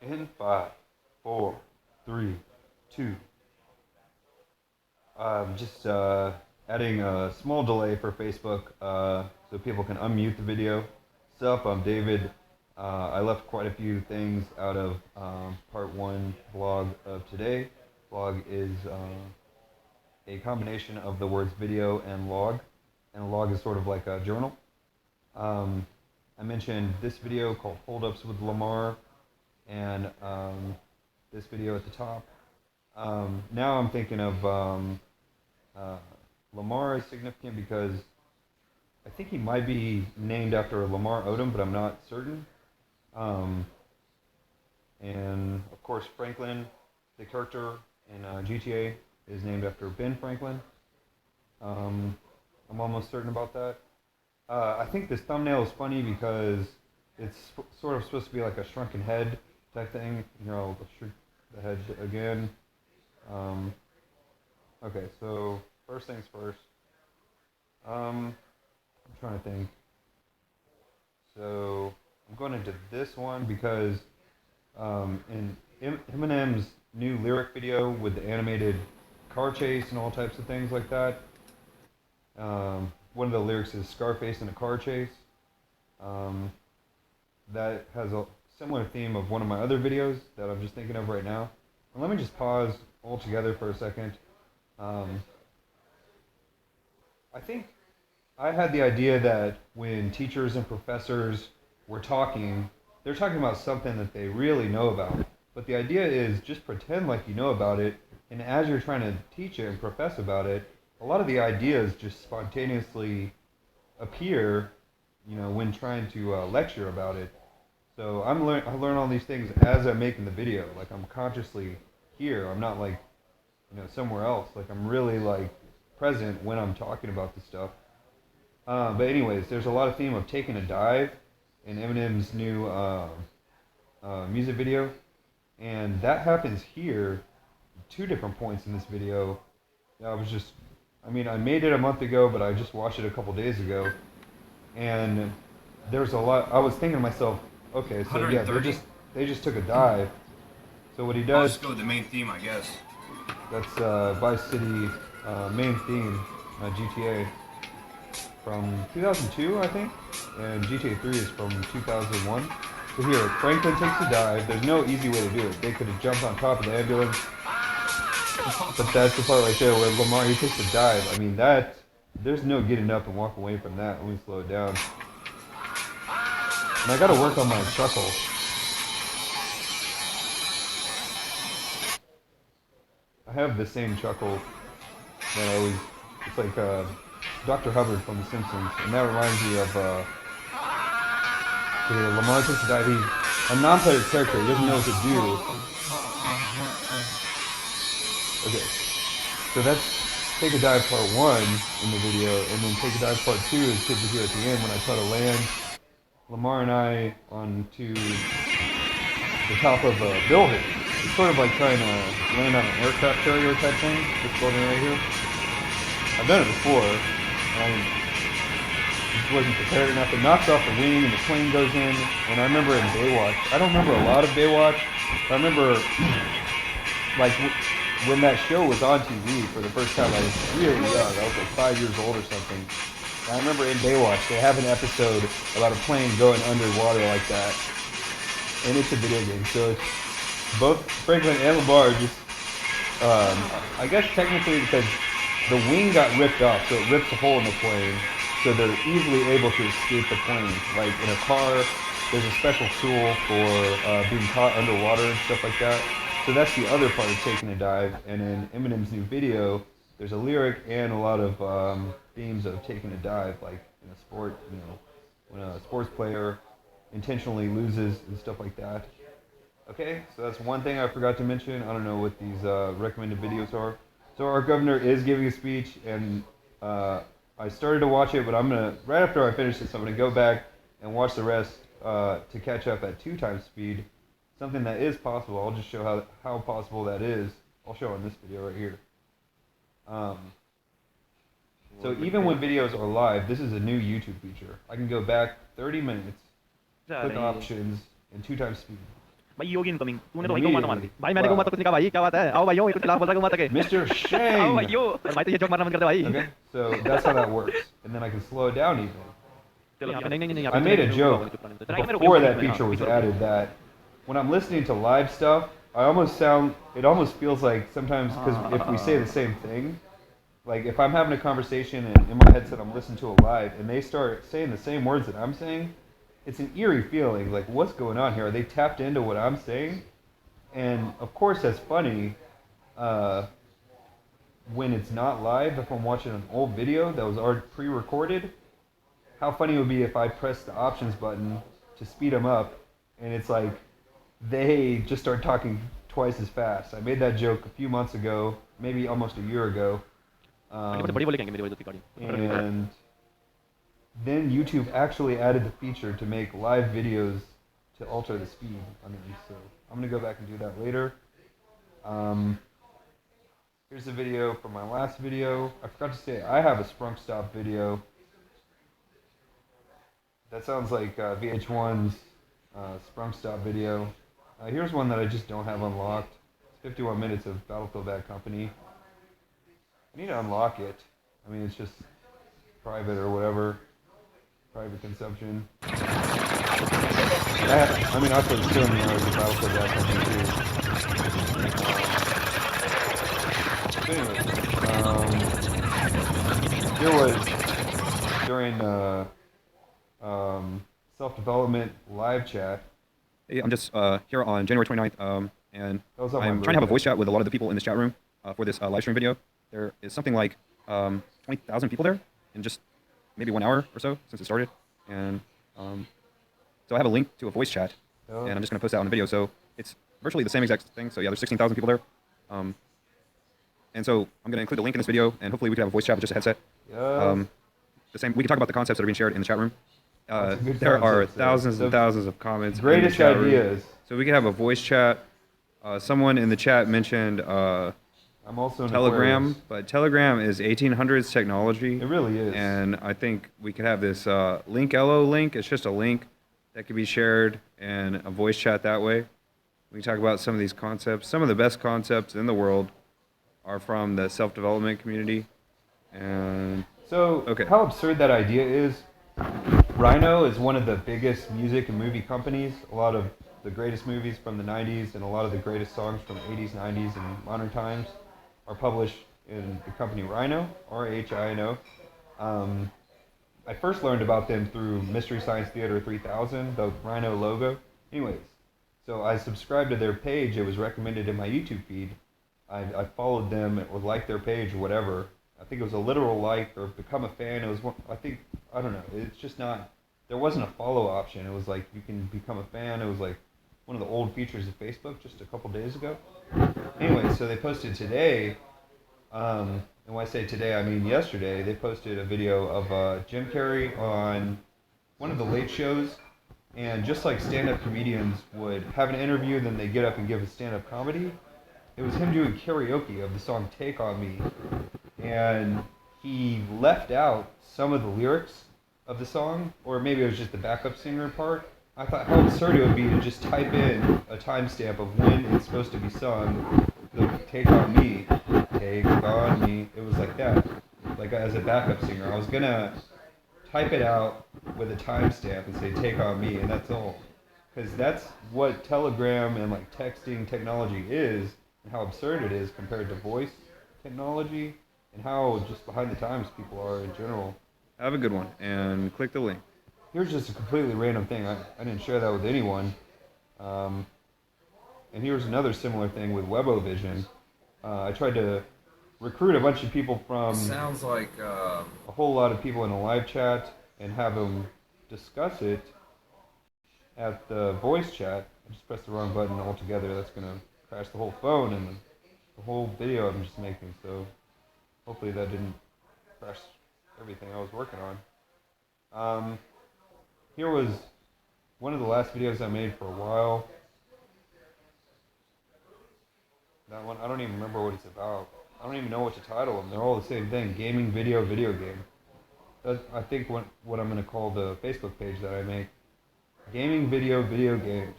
In five, four, three, two. Just adding a small delay for Facebook so people can unmute the video. Sup, I'm David. I left quite a few things out of part one blog of today. Blog is a combination of the words video and log. And a log is sort of like a journal. I mentioned this video called Hold-Ups with Lamar and this video at the top. Now I'm thinking of Lamar is significant because I think he might be named after Lamar Odom, but I'm not certain. And of course, Franklin, the character in GTA, is named after Ben Franklin. I'm almost certain about that. I think this thumbnail is funny because it's sort of supposed to be like a shrunken head type thing. You know, I'll shrink the head again. Okay, so first things first. I'm trying to think. So I'm going into this one because in Eminem's new lyric video with the animated car chase and all types of things like that, one of the lyrics is Scarface in a car chase. That has a similar theme of one of my other videos that I'm just thinking of right now. And let me just pause altogether for a second. I think I had the idea that when teachers and professors were talking, they're talking about something that they really know about. But the idea is just pretend like you know about it, and as you're trying to teach it and profess about it, a lot of the ideas just spontaneously appear, you know, when trying to lecture about it. So I learn all these things as I'm making the video. Like I'm consciously here. I'm not like, you know, somewhere else. Like I'm really like present when I'm talking about this stuff. But anyways, there's a lot of theme of taking a dive in Eminem's new music video, and that happens here, 2 different points in this video. I made it a month ago, but I just watched it a couple days ago, and there's a lot. I was thinking to myself, okay, so yeah, they just took a dive. So what he I'll does, just go with the main theme, I guess. that's Vice City main theme, GTA. From 2002, I think, and GTA 3 is from 2001. So here, Franklin takes a dive. There's no easy way to do it. They could have jumped on top of the ambulance, but that's the part right there where Lamar, he takes a dive. I mean, there's no getting up and walk away from that. Let me slow it down. And I gotta work on my chuckle. I have the same chuckle that I always, it's like Dr. Hubbard from The Simpsons, and that reminds me of Lamar takes a dive. He's a non-player character. He doesn't know what to do. Okay, so that's take a dive part 1 in the video, and then take a dive part 2 is kids here at the end when I try to land Lamar and I onto the top of a building. It's sort of like trying to land on an aircraft carrier type thing. This building right here. I've done it before. And just wasn't prepared enough. It knocks off the wing and the plane goes in. And I remember in Baywatch, I don't remember a lot of Baywatch, but I remember like when that show was on TV for the first time. I was really young. I was like 5 years old or something. And I remember in Baywatch they have an episode about a plane going underwater like that. And it's a video game, so it's both Franklin and Lamar just, I guess technically because the wing got ripped off, so it rips a hole in the plane, so they're easily able to escape the plane. Like in a car, there's a special tool for being caught underwater and stuff like that. So that's the other part of taking a dive. And in Eminem's new video, there's a lyric and a lot of themes of taking a dive, like in a sport, you know, when a sports player intentionally loses and stuff like that. Okay, so that's one thing I forgot to mention. I don't know what these recommended videos are. So our governor is giving a speech, and I started to watch it, but right after I finish this, I'm gonna go back and watch the rest to catch up at 2 times speed. Something that is possible. I'll just show how possible that is. I'll show in this video right here. So even when videos are live, this is a new YouTube feature. I can go back 30 minutes, click options, and 2 times speed. भाई योगी incoming तूने तो भाई को मार मार दी Immediately. भाई मैंने को मत Wow. कुछ नहीं कहा भाई क्या बात है आओ भाइयों ये कुछ खिलाफ बोल रहा है मत के Mr. आओ Shang. भाइयों और भाई तो ये जोक मारना बंद कर दे भाई Okay, so that's how that works. And then I can slow it down even. चलो यहाँ पे नहीं यहाँ I पे made a चलो joke चुप रहने दो इतना ही मैं before रुक that feature was added that when I'm listening to live stuff, it almost feels like sometimes, because if we say the same thing, like if I'm having a conversation and in my headset I'm listening to it live and they start saying the same words that I'm saying, it's an eerie feeling. Like, what's going on here? Are they tapped into what I'm saying? And of course, that's funny when it's not live. If I'm watching an old video that was already pre-recorded, how funny it would be if I press the options button to speed them up, and it's like they just start talking twice as fast. I made that joke a few months ago, maybe almost a year ago. And then YouTube actually added the feature to make live videos to alter the speed underneath. So I'm going to go back and do that later. Here's the video from my last video. I forgot to say, I have a Sprunk Stop video. That sounds like VH1's Sprunk Stop video. Here's one that I just don't have unlocked. It's 51 minutes of Battlefield Bad Company. I need to unlock it. I mean, it's just private or whatever. Private consumption. I mean, I put so many hours of Battlefield Bad Company too. But anyway, here was during self-development live chat. Hey, I'm just here on January 29th, and I'm trying to have a voice chat with a lot of the people in this chat room for this live stream video. There is something like 20,000 people there in just maybe 1 hour or so since it started. And so I have a link to a voice chat, and I'm just going to post that on the video. So it's virtually the same exact thing. So yeah, there's 16,000 people there. And so I'm going to include the link in this video, and hopefully we can have a voice chat with just a headset. The same. We can talk about the concepts that are being shared in the chat room. There are thousands and thousands of comments. Greatest ideas. So we can have a voice chat. Someone in the chat mentioned I'm also Telegram, but Telegram is 1800s technology. It really is. And I think we could have this Link-LO link. It's just a link that can be shared and a voice chat that way. We can talk about some of these concepts. Some of the best concepts in the world are from the self-development community. And so, how absurd that idea is. Rhino is one of the biggest music and movie companies. A lot of the greatest movies from the 90s and a lot of the greatest songs from the 80s, 90s, and modern times are published in the company Rhino, R-H-I-N-O. I first learned about them through Mystery Science Theater 3000, the Rhino logo. Anyways, so I subscribed to their page. It was recommended in my YouTube feed. I followed them or liked their page or whatever. I think it was a literal like or become a fan. It was one, I don't know. It's just not, there wasn't a follow option. It was like you can become a fan. It was like one of the old features of Facebook just a couple days ago. Anyway, so they posted today, and when I say today, I mean yesterday, they posted a video of Jim Carrey on one of the late shows. And just like stand-up comedians would have an interview, then they get up and give a stand-up comedy, it was him doing karaoke of the song Take On Me. And he left out some of the lyrics of the song, or maybe it was just the backup singer part. I thought how absurd it would be to just type in a timestamp of when it's supposed to be sung. Take On Me, Take On Me. It was like that, like as a backup singer. I was gonna type it out with a timestamp and say Take On Me, and that's all. Because that's what Telegram and like texting technology is, and how absurd it is compared to voice technology, and how just behind the times people are in general. Have a good one, and click the link. Here's just a completely random thing. I didn't share that with anyone. And here's another similar thing with Webovision. I tried to recruit a bunch of people from... Sounds like... a whole lot of people in a live chat and have them discuss it at the voice chat. I just pressed the wrong button altogether. That's going to crash the whole phone and the whole video I'm just making. So hopefully that didn't crash everything I was working on. Here was one of the last videos I made for a while. That one, I don't even remember what it's about. I don't even know what to title them. They're all the same thing. Gaming, video, video game. That's, I think, what I'm going to call the Facebook page that I make. Gaming, video, video game.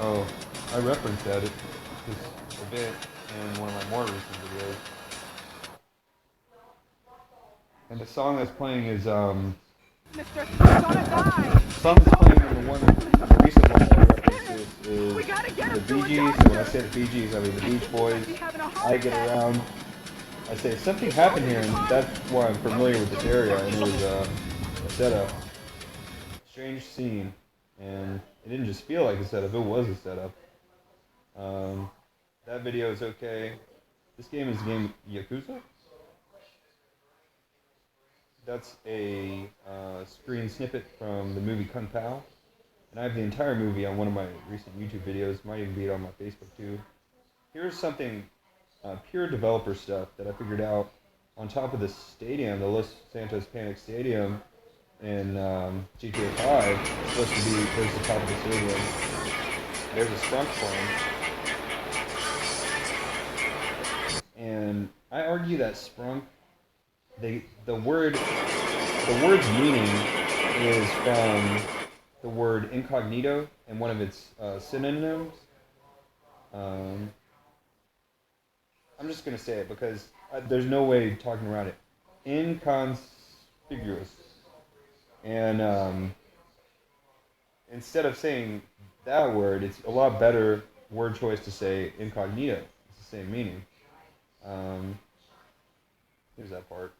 Oh, I referenced that just a bit in one of my more recent videos. And the song that's playing is Mr. You're gonna die! the song that's playing in the recent one that I referenced is the Bee Gees. So when I say the Bee Gees, I mean the Beach Boys. I Get Around. I say something happened here, and that's why I'm familiar with this area. And it was a setup, strange scene, and it didn't just feel like a setup. It was a setup. That video is okay. This game is the game Yakuza. That's a screen snippet from the movie Kung Pao. And I have the entire movie on one of my recent YouTube videos. Might even be it on my Facebook too. Here's something, pure developer stuff that I figured out on top of the stadium, the Los Santos Panic Stadium in GTA 5. It's supposed to be, there's the top of the stadium. There's a sprunk plane. And I argue that sprunk, the word's meaning is from the word incognito and one of its synonyms. I'm just going to say it because there's no way talking around it. Inconspicuous. And instead of saying that word, it's a lot better word choice to say incognito. It's the same meaning. Here's that part.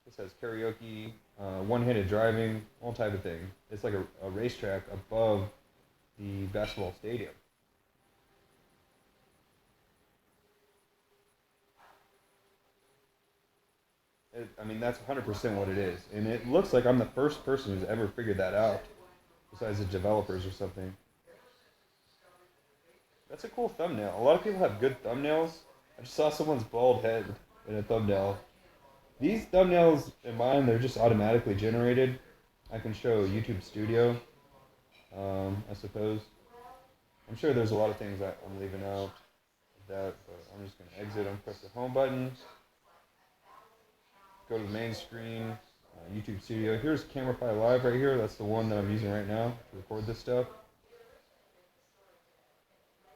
It says karaoke, one-handed driving, all type of thing. It's like a racetrack above the basketball stadium. I mean, that's 100% what it is. And it looks like I'm the first person who's ever figured that out, besides the developers or something. That's a cool thumbnail. A lot of people have good thumbnails. I just saw someone's bald head in a thumbnail. These thumbnails in mine, they're just automatically generated. I can show YouTube Studio, I suppose. I'm sure there's a lot of things that I'm leaving out of that, but I'm just going to exit and press the home button. Go to the main screen, YouTube Studio. Here's Camera File Live right here. That's the one that I'm using right now to record this stuff.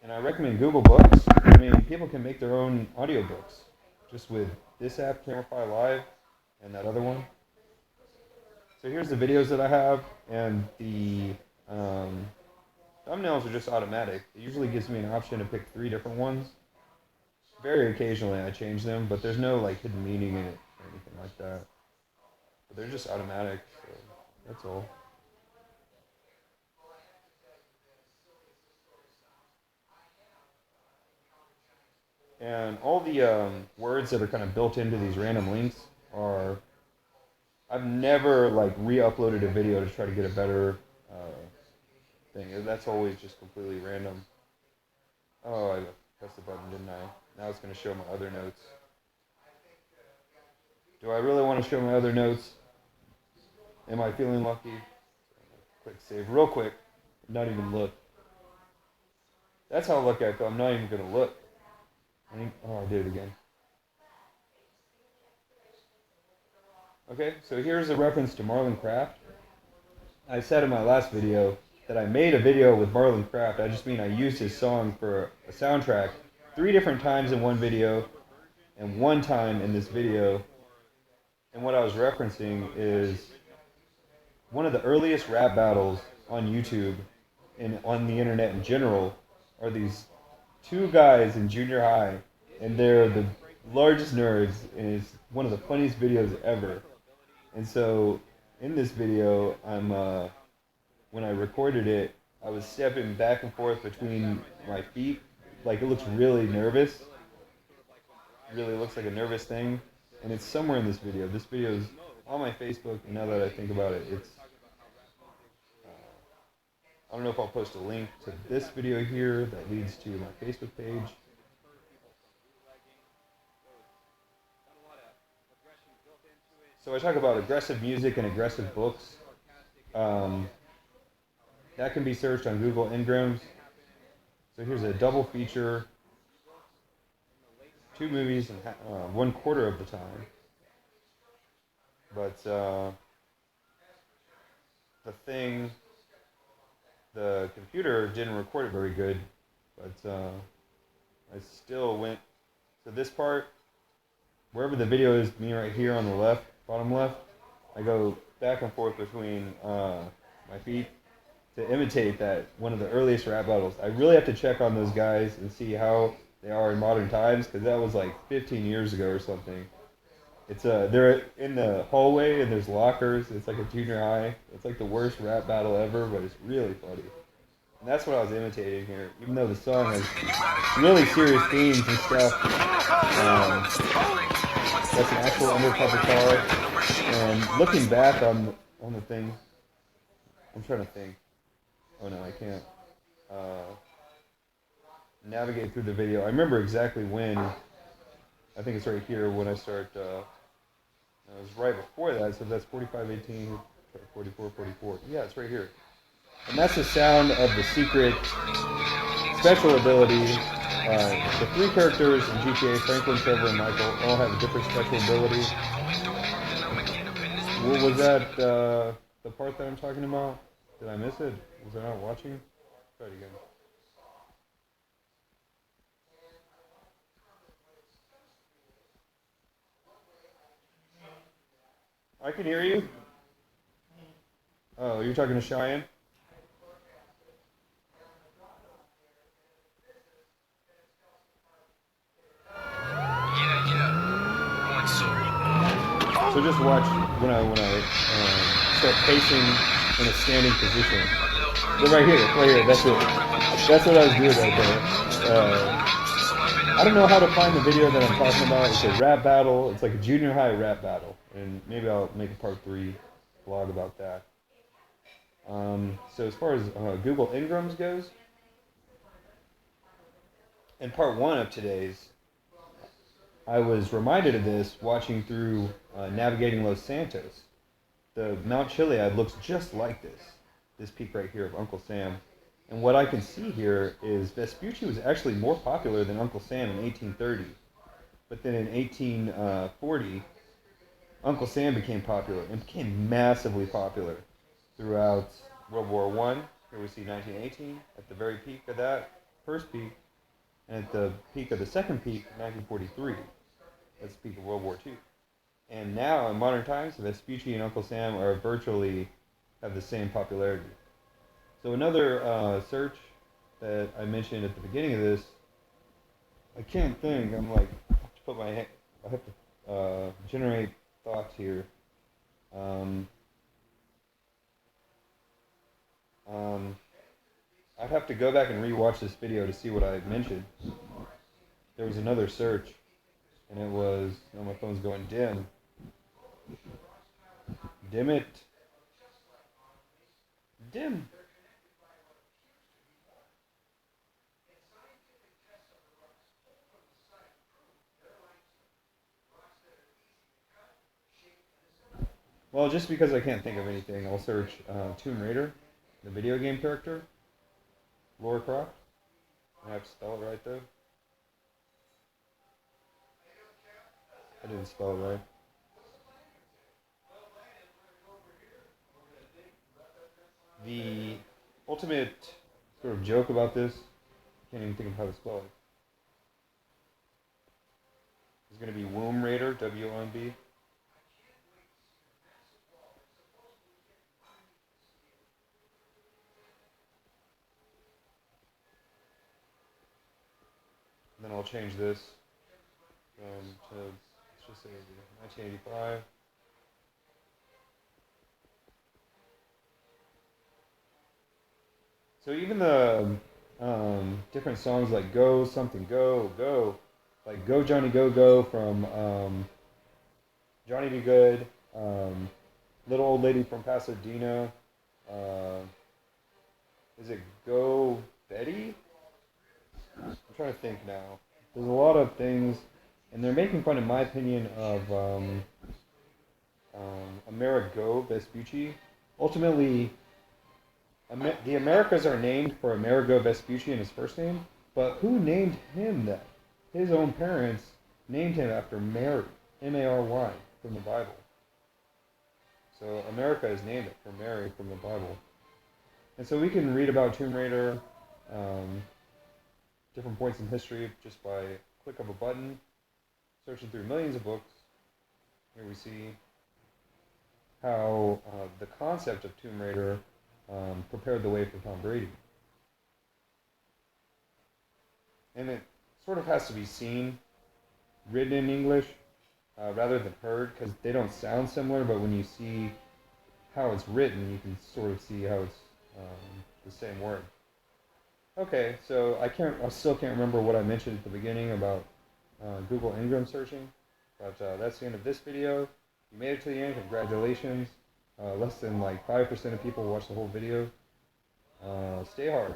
And I recommend Google Books. I mean, people can make their own audiobooks just with this app, Camera File Live, and that other one. So here's the videos that I have, and the thumbnails are just automatic. It usually gives me an option to pick 3 different ones. Very occasionally I change them, but there's no like hidden meaning in it or anything like that. But they're just automatic, so that's all. And all the words that are kind of built into these random links are, I've never like re-uploaded a video to try to get a better thing. That's always just completely random. Oh, I pressed the button, didn't I? Now it's going to show my other notes. Do I really want to show my other notes? Am I feeling lucky? Quick save, real quick. Not even look. That's how lucky I feel. I'm not even going to look. I did it again. Okay, so here's a reference to Marlon Craft. I said in my last video that I made a video with Marlon Craft. I just mean I used his song for a soundtrack 3 different times in one video and 1 time in this video. And what I was referencing is one of the earliest rap battles on YouTube and on the internet in general are these 2 guys in junior high, and they're the largest nerds, and it's one of the funniest videos ever. And so in this video, when I recorded it, I was stepping back and forth between my feet, like it looks really nervous. It really looks like a nervous thing, and it's somewhere in this video. This video is on my Facebook, and now that I think about it, it's I don't know if I'll post a link to this video here that leads to my Facebook page. So I talk about aggressive music and aggressive books. That can be searched on Google Ngrams. So here's a double feature. 2 movies in 1/4 of the time. But The Thing the computer didn't record it very good, but I still went to this part. Wherever the video is, me right here on the left, bottom left, I go back and forth between my feet to imitate that one of the earliest rap battles. I really have to check on those guys and see how they are in modern times, because that was like 15 years ago or something. It's they're in the hallway and there's lockers. It's like a junior high. It's like the worst rap battle ever, but it's really funny. And that's what I was imitating here, even though the song has really serious themes and stuff. That's an actual undercover car. And looking back on the thing, I'm trying to think. Oh no, I can't navigate through the video. I remember exactly when. I think it's right here when I start. It was right before that, so that's 45:18, 44:44. Yeah, it's right here. And that's the sound of the secret special ability. The three characters in GTA, Franklin, Trevor, and Michael, all have a different special ability. Was that the part that I'm talking about? Did I miss it? Was I not watching? Try it again. I can hear you. Oh, you're talking to Cheyenne? So just watch when I start pacing in a standing position. They're right here. That's it. That's what I was doing right there. I don't know how to find the video that I'm talking about. It's a rap battle. It's like a junior high rap battle, and maybe I'll make a part 3 vlog about that. So as far as Google Ingrams goes, in part 1 of today's, I was reminded of this watching through Navigating Los Santos. The Mount Chiliad looks just like this peak right here of Uncle Sam. And what I can see here is Vespucci was actually more popular than Uncle Sam in 1830. But then in 1840, Uncle Sam became popular and became massively popular throughout World War I. Here we see 1918 at the very peak of that first peak, and at the peak of the second peak, 1943. That's the peak of World War II. And now, in modern times, Vespucci and Uncle Sam are virtually have the same popularity. So another search that I mentioned at the beginning of this, I can't think. I'm like, I have to generate thoughts here. I'd have to go back and rewatch this video to see what I mentioned. There was another search, and it was, oh, my phone's going dim. Dim it. Dim. Well, just because I can't think of anything, I'll search Tomb Raider, the video game character, Lara Croft. I have to spell it right though. I didn't spell it right. The ultimate sort of joke about this, I can't even think of how to spell it. It's going to be Womb Raider, W-O-M-B. Then I'll change this to, let's just say 1985. So even the different songs like Go Something Go, Go, like Go Johnny Go Go from Johnny Be Good, Little Old Lady from Pasadena, is it Go Betty? I'm trying to think now. There's a lot of things, and they're making fun, in my opinion, of Amerigo Vespucci. Ultimately, the Americas are named for Amerigo Vespucci in his first name, but who named him that? His own parents named him after Mary, M-A-R-Y, from the Bible. So America is named for Mary from the Bible. And so we can read about Tomb Raider, different points in history just by click of a button, searching through millions of books. Here we see how the concept of Tomb Raider prepared the way for Tom Brady. And it sort of has to be seen, written in English, rather than heard, because they don't sound similar, but when you see how it's written, you can sort of see how it's the same word. Okay, so I still can't remember what I mentioned at the beginning about Google Ngram searching, but that's the end of this video. You made it to the end, congratulations. Less than like 5% of people watch the whole video. Stay hard.